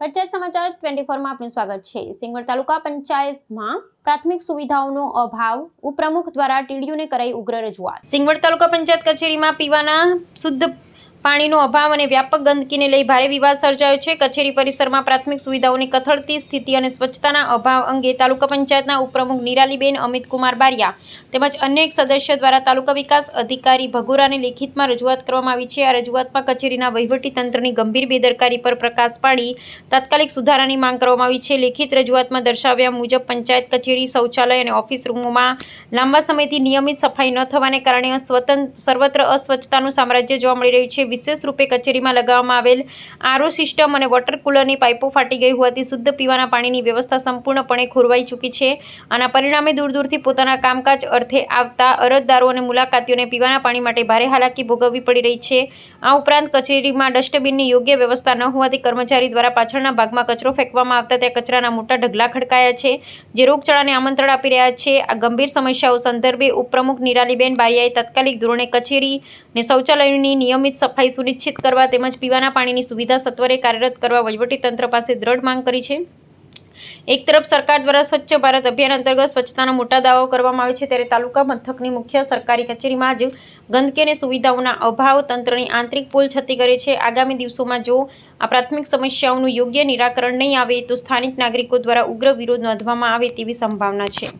પંચાયત સમાચાર 24 માં આપનું સ્વાગત છે। સિંગવડ તાલુકા પંચાયતમાં પ્રાથમિક સુવિધાઓનો અભાવ, ઉપપ્રમુખ દ્વારા ટીડીઓને કરાઈ ઉગ્ર રજૂઆત। સિંગવડ તાલુકા પંચાયત કચેરીમાં પીવાના શુદ્ધ પાણીનો અભાવ અને વ્યાપક ગંદકીને લઈ ભારે વિવાદ સર્જાયો છે। કચેરી પરિસરમાં પ્રાથમિક સુવિધાઓની કથળતી સ્થિતિ અને સ્વચ્છતાના અભાવ અંગે તાલુકા પંચાયતના ઉપપ્રમુખ નિરાલીબેન અમિતકુમાર બારિયા તેમજ અન્ય એક સદસ્ય દ્વારા તાલુકા વિકાસ અધિકારી ભગોરાને લેખિતમાં રજૂઆત કરવામાં આવી છે। આ રજૂઆતમાં કચેરીના વહીવટી તંત્રની ગંભીર બેદરકારી પર પ્રકાશ પાડી તાત્કાલિક સુધારાની માંગ કરવામાં આવી છે। લેખિત રજૂઆતમાં દર્શાવ્યા મુજબ પંચાયત કચેરી, શૌચાલય અને ઓફિસ રૂમોમાં લાંબા સમયથી નિયમિત સફાઈ ન થવાને કારણે સર્વત્ર અસ્વચ્છતાનું સામ્રાજ્ય જોવા મળી રહ્યું છે। વિશેષ રૂપે કચેરીમાં લગાવવામાં આવેલ આરઓ સિસ્ટમ અને વોટર કુલરની પાઇપો ફાટી ગઈ હોવાથી શુદ્ધ પીવાના પાણીની વ્યવસ્થા સંપૂર્ણપણે ખોરવાઈ ચૂકી છે। આના પરિણામે દૂર દૂરથી પોતાના કામકાજ અર્થે આવતા અરજદારો અને મુલાકાતીઓને પીવાના પાણી માટે ભારે હાલાકી ભોગવવી પડી રહી છે। આ ઉપરાંત કચેરીમાં ડસ્ટબિનની યોગ્ય વ્યવસ્થા ન હોવાથી કર્મચારી દ્વારા પાછળના ભાગમાં કચરો ફેંકવામાં આવતા ત્યાં કચરાના મોટા ઢગલા ખડકાયા છે, જે રોગચાળાને આમંત્રણ આપી રહ્યા છે। આ ગંભીર સમસ્યાઓ સંદર્ભે ઉપપ્રમુખ નિરાલીબેન બારિયાએ તાત્કાલિક ધોરણે કચેરી અને શૌચાલયોની નિયમિત સફાઈ સુનિશ્ચિત કરવા તેમજ પીવાના પાણીની સુવિધા સત્વરે કાર્યરત કરવા વહીવટીતંત્ર પાસે દ્રઢ માંગ કરી છે। એક તરફ સરકાર દ્વારા સ્વચ્છ ભારત અભિયાન અંતર્ગત સ્વચ્છતાના મોટા દાવાઓ કરવામાં આવે છે, ત્યારે તાલુકા મથકની મુખ્ય સરકારી કચેરીમાં જ ગંદકી અને સુવિધાઓના અભાવ તંત્રની આંતરિક પોલ છતી કરે છે। આગામી દિવસોમાં જો આ પ્રાથમિક સમસ્યાઓનું યોગ્ય નિરાકરણ નહીં આવે તો સ્થાનિક નાગરિકો દ્વારા ઉગ્ર વિરોધ નોંધવામાં આવે તેવી સંભાવના છે।